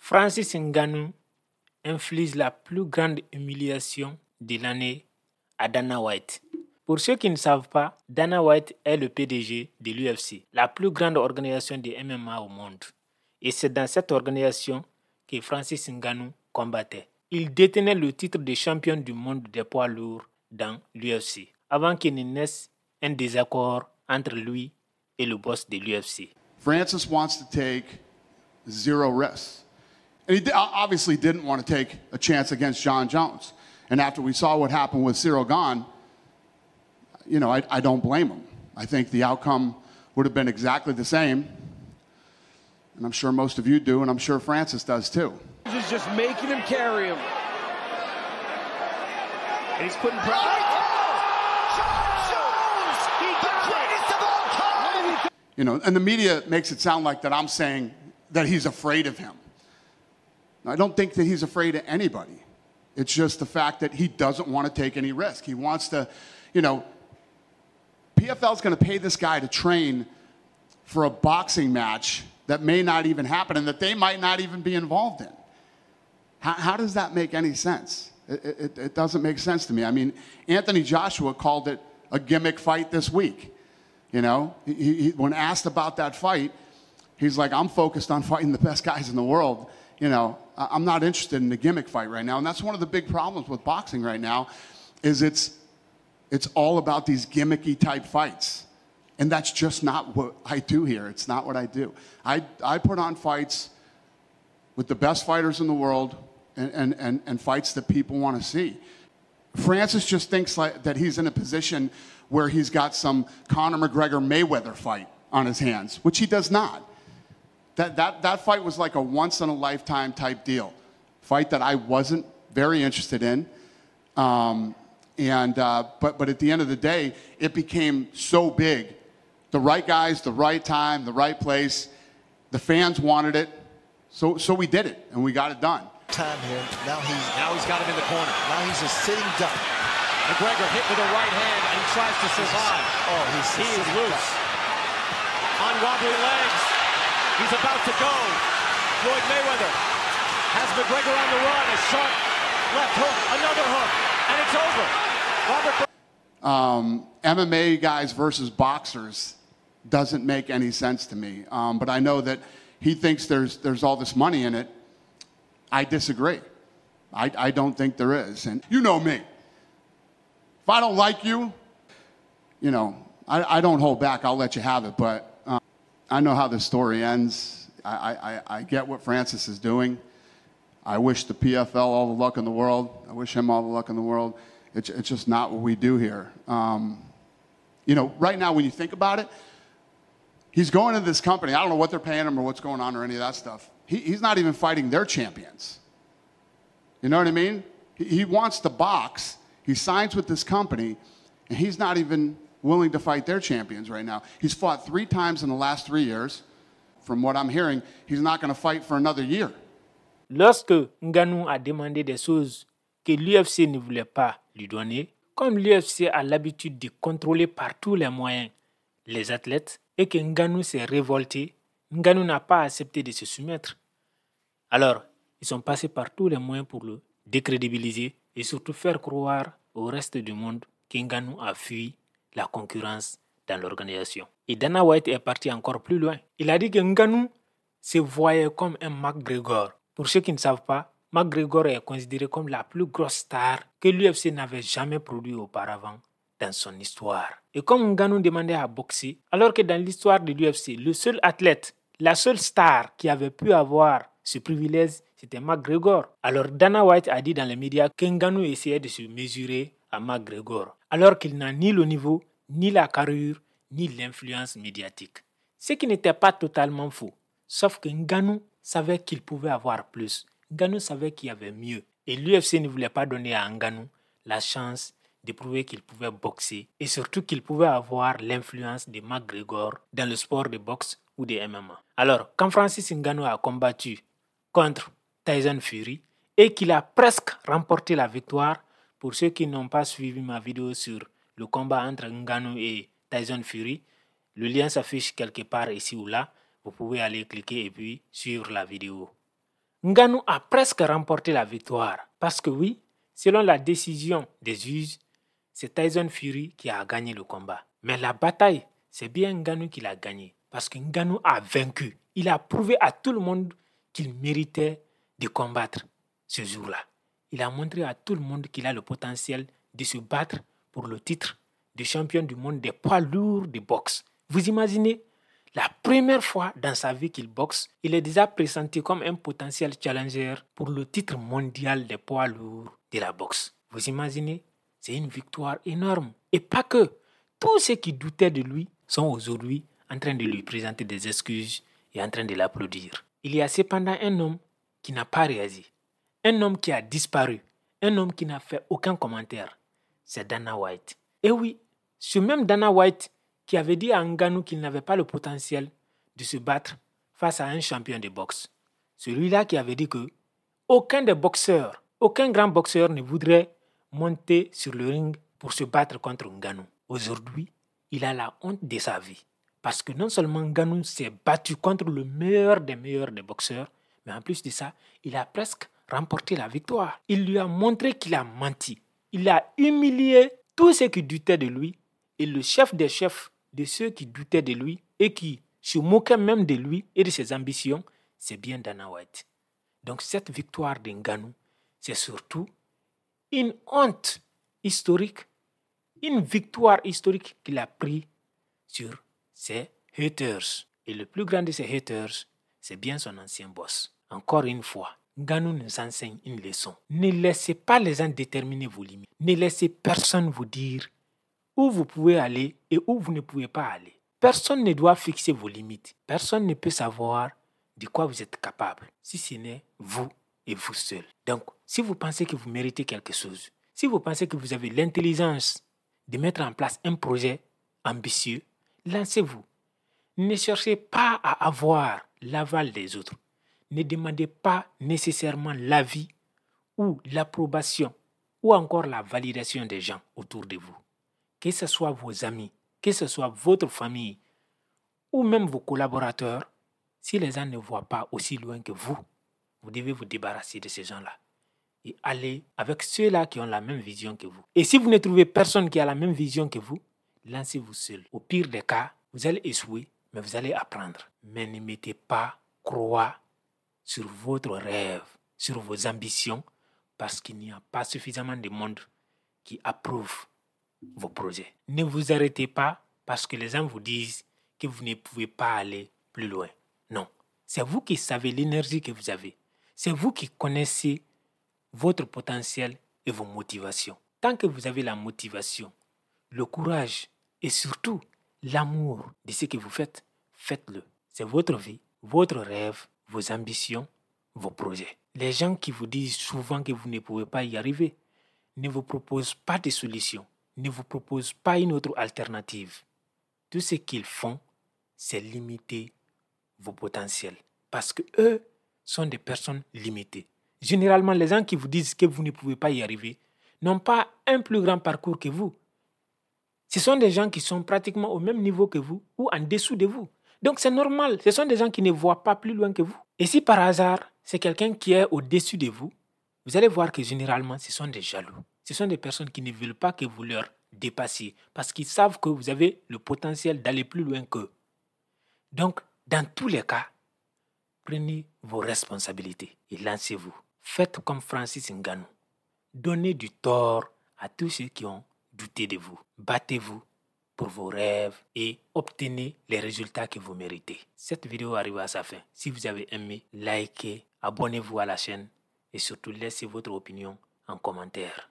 Francis Ngannou inflige la plus grande humiliation de l'année à Dana White. Pour ceux qui ne savent pas, Dana White est le PDG de l'UFC, la plus grande organisation de MMA au monde. Et c'est dans cette organisation que Francis Ngannou combattait. Il détenait le titre de champion du monde des poids lourds dans l'UFC, avant qu'il ne naisse un désaccord entre lui et le boss de l'UFC. Francis wants to take zero risks. And he obviously didn't want to take a chance against Jon Jones. And after we saw what happened with Cyril Gane, you know, I don't blame him. I think the outcome would have been exactly the same. And I'm sure most of you do, and I'm sure Francis does too. He's just making him carry him. And he's putting pressure. You know, and the media makes it sound like that I'm saying that he's afraid of him. I don't think that he's afraid of anybody. It's just the fact that he doesn't want to take any risk. He wants to, you know, PFL's going to pay this guy to train for a boxing match that may not even happen and that they might not even be involved in. How does that make any sense? It doesn't make sense to me. I mean, Anthony Joshua called it a gimmick fight this week. You know, when asked about that fight, he's like, I'm focused on fighting the best guys in the world. You know, I'm not interested in the gimmick fight right now. And that's one of the big problems with boxing right now is it's all about these gimmicky type fights. And that's just not what I do here. It's not what I do. I put on fights with the best fighters in the world and fights that people want to see. Francis just thinks like that he's in a position where he's got some Conor McGregor-Mayweather fight on his hands, which he does not. That fight was like a once-in-a-lifetime type deal. Fight that I wasn't very interested in. But at the end of the day, it became so big. The right guys, the right time, the right place. The fans wanted it. So we did it, and we got it done. Time here. Now he's got him in the corner. Now he's a sitting duck. McGregor hit with a right hand and he tries to survive. He is loose. On wobbly legs. He's about to go. Floyd Mayweather has McGregor on the run. A sharp left hook, another hook, and it's over. MMA guys versus boxers doesn't make any sense to me. But I know that he thinks there's all this money in it. I disagree. I don't think there is. And you know me. If I don't like you, you know, I don't hold back. I'll let you have it. But I know how this story ends. I get what Francis is doing. I wish the PFL all the luck in the world. I wish him all the luck in the world. It's just not what we do here. You know, right now when you think about it, he's going to this company. I don't know what they're paying him or what's going on or any of that stuff. He's not even fighting their champions. You know what I mean? He wants to box. He signs with this company, and he's not even willing to fight their champions right now. He's fought 3 times in the last 3 years. From what I'm hearing, he's not going to fight for another year. Lorsque Ngannou a demandé des choses que l'UFC ne voulait pas lui donner, comme l'UFC a l'habitude de contrôler par tous les moyens les athlètes et que Ngannou s'est révolté, Ngannou n'a pas accepté de se soumettre. Alors, ils sont passés par tous les moyens pour le décrédibiliser et surtout faire croire au reste du monde que Ngannou a fui la concurrence dans l'organisation. Et Dana White est parti encore plus loin. Il a dit que Ngannou se voyait comme un McGregor. Pour ceux qui ne savent pas, McGregor est considéré comme la plus grosse star que l'UFC n'avait jamais produit auparavant dans son histoire. Et comme Ngannou demandait à boxer, alors que dans l'histoire de l'UFC, le seul athlète, la seule star qui avait pu avoir ce privilège, c'était McGregor. Alors Dana White a dit dans les médias que Ngannou essayait de se mesurer à McGregor, alors qu'il n'a ni le niveau, ni la carrure, ni l'influence médiatique. Ce qui n'était pas totalement faux, sauf que Ngannou savait qu'il pouvait avoir plus. Ngannou savait qu'il y avait mieux. Et l'UFC ne voulait pas donner à Ngannou la chance de prouver qu'il pouvait boxer et surtout qu'il pouvait avoir l'influence de McGregor dans le sport de boxe ou de MMA. Alors, quand Francis Ngannou a combattu contre Tyson Fury et qu'il a presque remporté la victoire, pour ceux qui n'ont pas suivi ma vidéo sur le combat entre Ngannou et Tyson Fury, le lien s'affiche quelque part ici ou là. Vous pouvez aller cliquer et puis suivre la vidéo. Ngannou a presque remporté la victoire. Parce que oui, selon la décision des juges, c'est Tyson Fury qui a gagné le combat. Mais la bataille, c'est bien Ngannou qui l'a gagné. Parce que Ngannou a vaincu. Il a prouvé à tout le monde qu'il méritait de combattre ce jour-là. Il a montré à tout le monde qu'il a le potentiel de se battre pour le titre de champion du monde des poids lourds de boxe. Vous imaginez, la première fois dans sa vie qu'il boxe, il est déjà pressenti comme un potentiel challenger pour le titre mondial des poids lourds de la boxe. Vous imaginez, c'est une victoire énorme. Et pas que. Tous ceux qui doutaient de lui sont aujourd'hui en train de lui présenter des excuses et en train de l'applaudir. Il y a cependant un homme qui n'a pas réagi. Un homme qui a disparu. Un homme qui n'a fait aucun commentaire. C'est Dana White. Et oui, ce même Dana White qui avait dit à Ngannou qu'il n'avait pas le potentiel de se battre face à un champion de boxe. Celui-là qui avait dit que aucun des boxeurs, aucun grand boxeur ne voudrait monter sur le ring pour se battre contre Ngannou. Aujourd'hui, il a la honte de sa vie. Parce que non seulement Ngannou s'est battu contre le meilleur des boxeurs, mais en plus de ça, il a presque remporté la victoire. Il lui a montré qu'il a menti. Il a humilié tous ceux qui doutaient de lui. Et le chef des chefs de ceux qui doutaient de lui et qui se moquaient même de lui et de ses ambitions, c'est bien Dana White. Donc cette victoire de Ngannou, c'est surtout une honte historique, une victoire historique qu'il a prise sur ses haters. Et le plus grand de ses haters, c'est bien son ancien boss. Encore une fois, Ngannou nous enseigne une leçon. Ne laissez pas les gens déterminer vos limites. Ne laissez personne vous dire où vous pouvez aller et où vous ne pouvez pas aller. Personne ne doit fixer vos limites. Personne ne peut savoir de quoi vous êtes capable, si ce n'est vous et vous seul. Donc, si vous pensez que vous méritez quelque chose, si vous pensez que vous avez l'intelligence de mettre en place un projet ambitieux, lancez-vous. Ne cherchez pas à avoir l'aval des autres. Ne demandez pas nécessairement l'avis ou l'approbation ou encore la validation des gens autour de vous. Que ce soit vos amis, que ce soit votre famille ou même vos collaborateurs, si les gens ne voient pas aussi loin que vous, vous devez vous débarrasser de ces gens-là et aller avec ceux-là qui ont la même vision que vous. Et si vous ne trouvez personne qui a la même vision que vous, lancez-vous seul. Au pire des cas, vous allez échouer, mais vous allez apprendre. Mais ne mettez pas croix sur votre rêve, sur vos ambitions, parce qu'il n'y a pas suffisamment de monde qui approuve vos projets. Ne vous arrêtez pas parce que les gens vous disent que vous ne pouvez pas aller plus loin. Non, c'est vous qui savez l'énergie que vous avez. C'est vous qui connaissez votre potentiel et vos motivations. Tant que vous avez la motivation, le courage et surtout l'amour de ce que vous faites, faites-le. C'est votre vie, votre rêve, vos ambitions, vos projets. Les gens qui vous disent souvent que vous ne pouvez pas y arriver ne vous proposent pas de solution, ne vous proposent pas une autre alternative. Tout ce qu'ils font, c'est limiter vos potentiels. Parce que eux sont des personnes limitées. Généralement, les gens qui vous disent que vous ne pouvez pas y arriver n'ont pas un plus grand parcours que vous. Ce sont des gens qui sont pratiquement au même niveau que vous ou en dessous de vous. Donc c'est normal, ce sont des gens qui ne voient pas plus loin que vous. Et si par hasard, c'est quelqu'un qui est au-dessus de vous, vous allez voir que généralement, ce sont des jaloux. Ce sont des personnes qui ne veulent pas que vous leur dépassiez parce qu'ils savent que vous avez le potentiel d'aller plus loin qu'eux. Donc, dans tous les cas, prenez vos responsabilités et lancez-vous. Faites comme Francis Ngannou. Donnez du tort à tous ceux qui ont douté de vous. Battez-vous pour vos rêves et obtenez les résultats que vous méritez. Cette vidéo arrive à sa fin. Si vous avez aimé, likez, abonnez-vous à la chaîne et surtout laissez votre opinion en commentaire.